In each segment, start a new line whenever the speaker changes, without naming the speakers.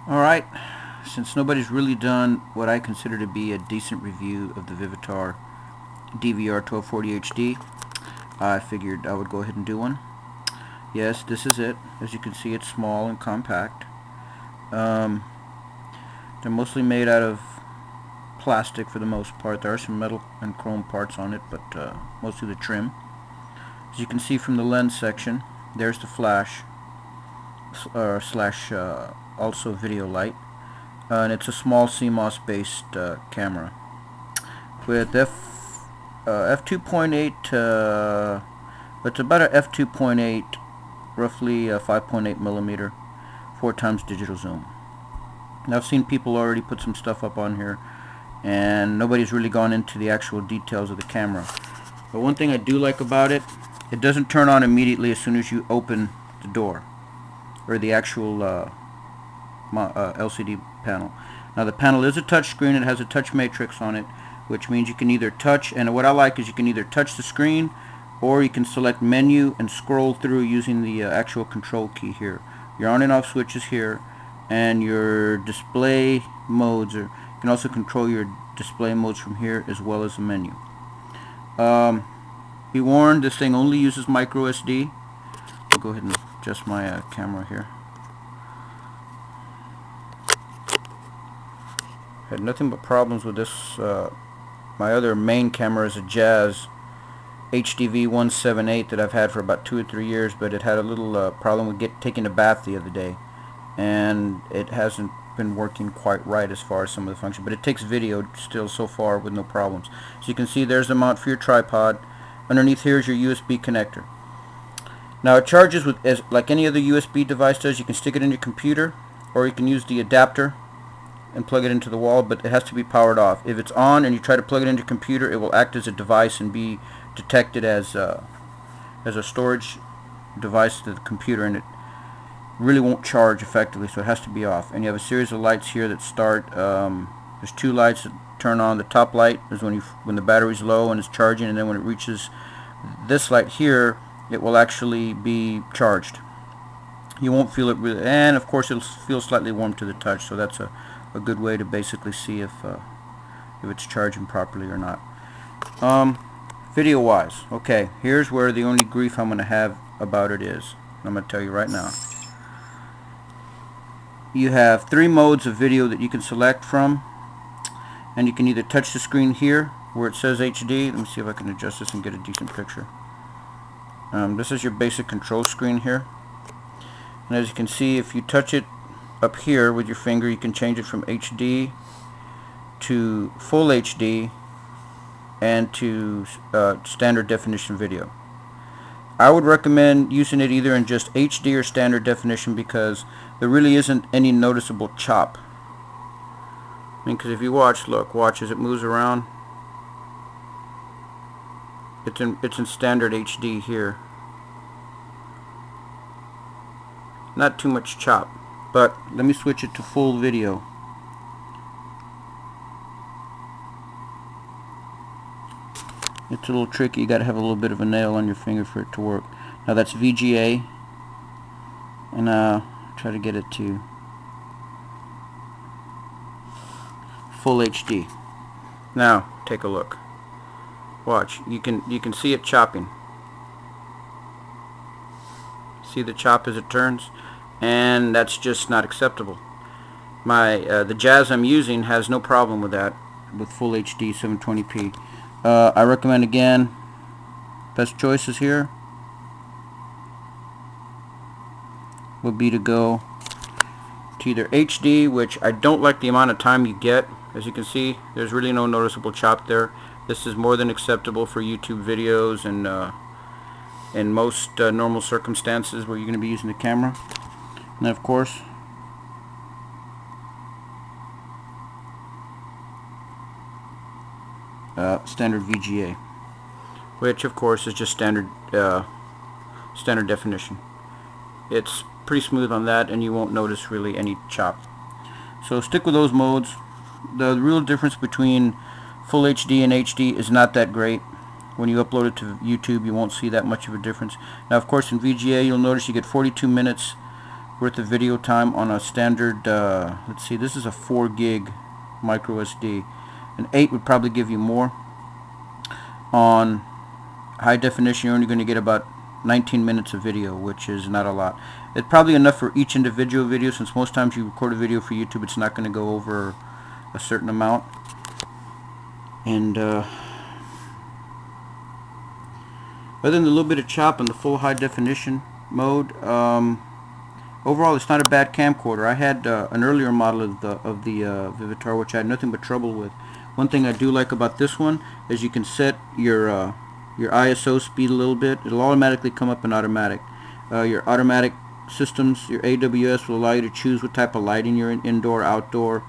Alright, since nobody's really done what I consider to be a decent review of the Vivitar DVR 1240 HD, I figured I would go ahead and do one. Yes, this is it. As you can see, it's small and compact. They're mostly made out of plastic for the most part. There are some metal and chrome parts on it, but mostly the trim. As you can see from the lens section, there's the flash slash also video light, and it's a small CMOS based camera with f2.8 it's about a f2.8, roughly 5.8 millimeter, 4x digital zoom. Now, I've seen people already put some stuff up on here, and nobody's really gone into the actual details of the camera. But one thing I do like about it, it doesn't turn on immediately as soon as you open the door, or the actual LCD panel. Now, the panel is a touch screen. It has a touch matrix on it, which means you can either touch, and what I like is you can either touch the screen, or you can select menu and scroll through using the actual control key here. Your on and off switches here, and your display modes, or you can also control your display modes from here as well as the menu. Be warned, this thing only uses micro SD. I'll go ahead and adjust my camera here. Had nothing but problems with this. My other main camera is a Jazz HDV 178 that I've had for about 2 or 3 years, but it had a little problem with taking a bath the other day, and it hasn't been working quite right as far as some of the functions, but it takes video still so far with no problems. So you can see there's the mount for your tripod. Underneath here is your USB connector. Now, it charges with, like any other USB device does. You can stick it in your computer, or you can use the adapter and plug it into the wall, but it has to be powered off. If it's on and you try to plug it into your computer, it will act as a device and be detected as a storage device to the computer, and it really won't charge effectively, so it has to be off. And you have a series of lights here that start. There's 2 lights that turn on. The top light is when the battery's low and it's charging, and then when it reaches this light here, it will actually be charged. You won't feel it really, and of course it'll feel slightly warm to the touch, so that's a good way to basically see if it's charging properly or not. Video wise, okay, here's where the only grief I'm going to have about it is. I'm going to tell you right now. You have 3 modes of video that you can select from, and you can either touch the screen here where it says HD. Let me see if I can adjust this and get a decent picture. This is your basic control screen here, and as you can see, if you touch it up here with your finger, you can change it from HD to full HD and to standard definition video. I would recommend using it either in just HD or standard definition, because there really isn't any noticeable chop. I mean, because if you watch as it moves around, it's in standard HD here. Not too much chop. But let me switch it to full video. It's a little tricky. You got to have a little bit of a nail on your finger for it to work. Now that's VGA, and try to get it to full HD. Now take a look. Watch. You can see it chopping. See the chop as it turns? And that's just not acceptable. The Jazz I'm using has no problem with that, with full HD 720p. I recommend, again, best choices here would be to go to either HD, which I don't like the amount of time you get. As you can see, there's really no noticeable chop there. This is more than acceptable for YouTube videos and in most normal circumstances where you're going to be using the camera. And of course, standard VGA, which of course is just standard definition. It's pretty smooth on that, and you won't notice really any chop. So stick with those modes. The real difference between full HD and HD is not that great. When you upload it to YouTube, you won't see that much of a difference. Now, of course, in VGA, you'll notice you get 42 minutes worth of video time on a standard, let's see, this is a 4 gig micro SD. An 8 would probably give you more. On high definition, you're only going to get about 19 minutes of video, which is not a lot. It's probably enough for each individual video, since most times you record a video for YouTube, it's not going to go over a certain amount. And other than a little bit of chop in the full high definition mode, overall it's not a bad camcorder. I had an earlier model of the Vivitar, which I had nothing but trouble with. One thing I do like about this one is you can set your ISO speed a little bit. It'll automatically come up in automatic. Your automatic systems, your AWS, will allow you to choose what type of lighting you're in, indoor, outdoor.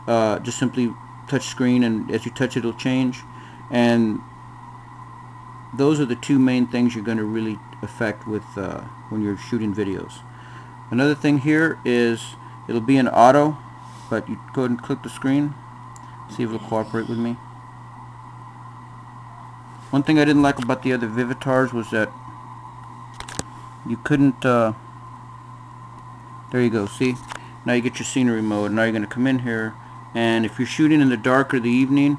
Just simply touch screen, and as you touch it, it'll change. And those are the two main things you're going to really affect with when you're shooting videos. Another thing here is it'll be in auto, but you go ahead and click the screen, see if it'll cooperate with me. One thing I didn't like about the other Vivitars was that you couldn't, there you go, see? Now you get your scenery mode. Now you're going to come in here, and if you're shooting in the dark or the evening,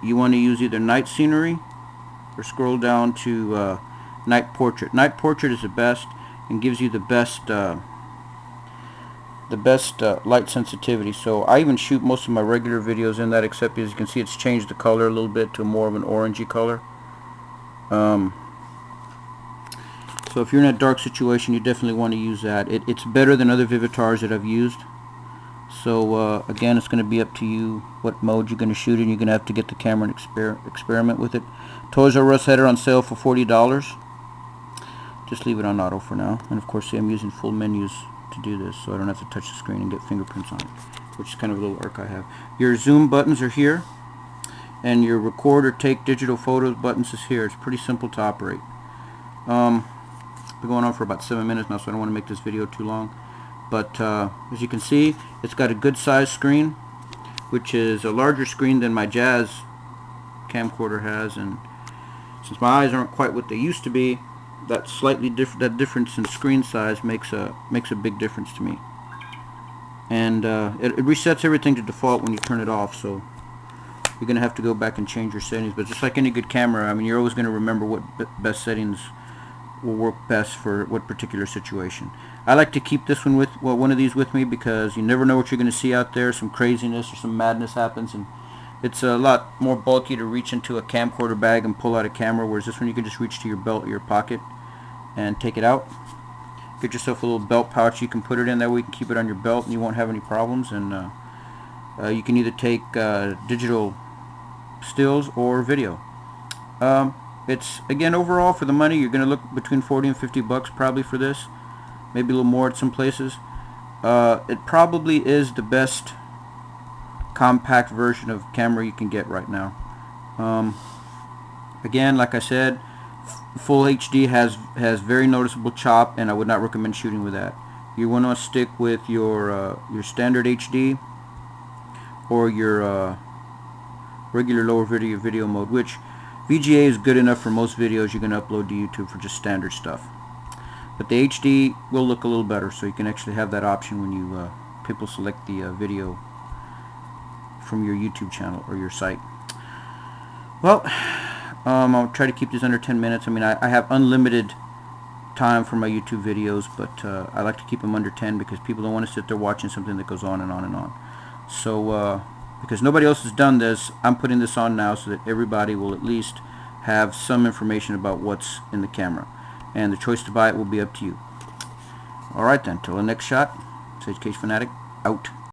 you want to use either night scenery or scroll down to night portrait. Night portrait is the best and gives you the best light sensitivity. So I even shoot most of my regular videos in that, except as you can see it's changed the color a little bit to more of an orangey color. So if you're in a dark situation, you definitely want to use that. It's better than other Vivitars that I've used. So again, it's going to be up to you what mode you're going to shoot in. You're going to have to get the camera and experiment with it. Toys R Us had it on sale for $40. Just leave it on auto for now. And of course, see, I'm using full menus to do this, so I don't have to touch the screen and get fingerprints on it, which is kind of a little irk I have. Your zoom buttons are here, and your record or take digital photos buttons is here. It's pretty simple to operate. Been going on for about 7 minutes now, so I don't want to make this video too long. But as you can see, it's got a good size screen, which is a larger screen than my Jazz camcorder has, and since my eyes aren't quite what they used to be, that difference in screen size makes a big difference to me. And it resets everything to default when you turn it off, so you're going to have to go back and change your settings. But just like any good camera, I mean, you're always going to remember what best settings will work best for what particular situation. I like to keep this one with, well, one of these with me, because you never know what you're going to see out there. Some craziness or some madness happens, and it's a lot more bulky to reach into a camcorder bag and pull out a camera, whereas this one you can just reach to your belt or your pocket and take it out. Get yourself a little belt pouch you can put it in. That way you can keep it on your belt and you won't have any problems. And you can either take digital stills or video. It's, again, overall for the money, you're going to look between 40 and 50 bucks probably for this. Maybe a little more at some places. It probably is the best compact version of camera you can get right now. Again, like I said, full HD has very noticeable chop, and I would not recommend shooting with that. You want to stick with your standard HD or your regular lower video mode, which VGA is good enough for most videos you're going to upload to YouTube for just standard stuff. But the HD will look a little better, so you can actually have that option when you people select the video from your YouTube channel or your site. Well, I'll try to keep these under 10 minutes. I mean, I have unlimited time for my YouTube videos, but I like to keep them under 10 because people don't want to sit there watching something that goes on and on and on. So because nobody else has done this, I'm putting this on now so that everybody will at least have some information about what's in the camera, and the choice to buy it will be up to you. Alright then, till the next shot, Sage Cage Fanatic, out.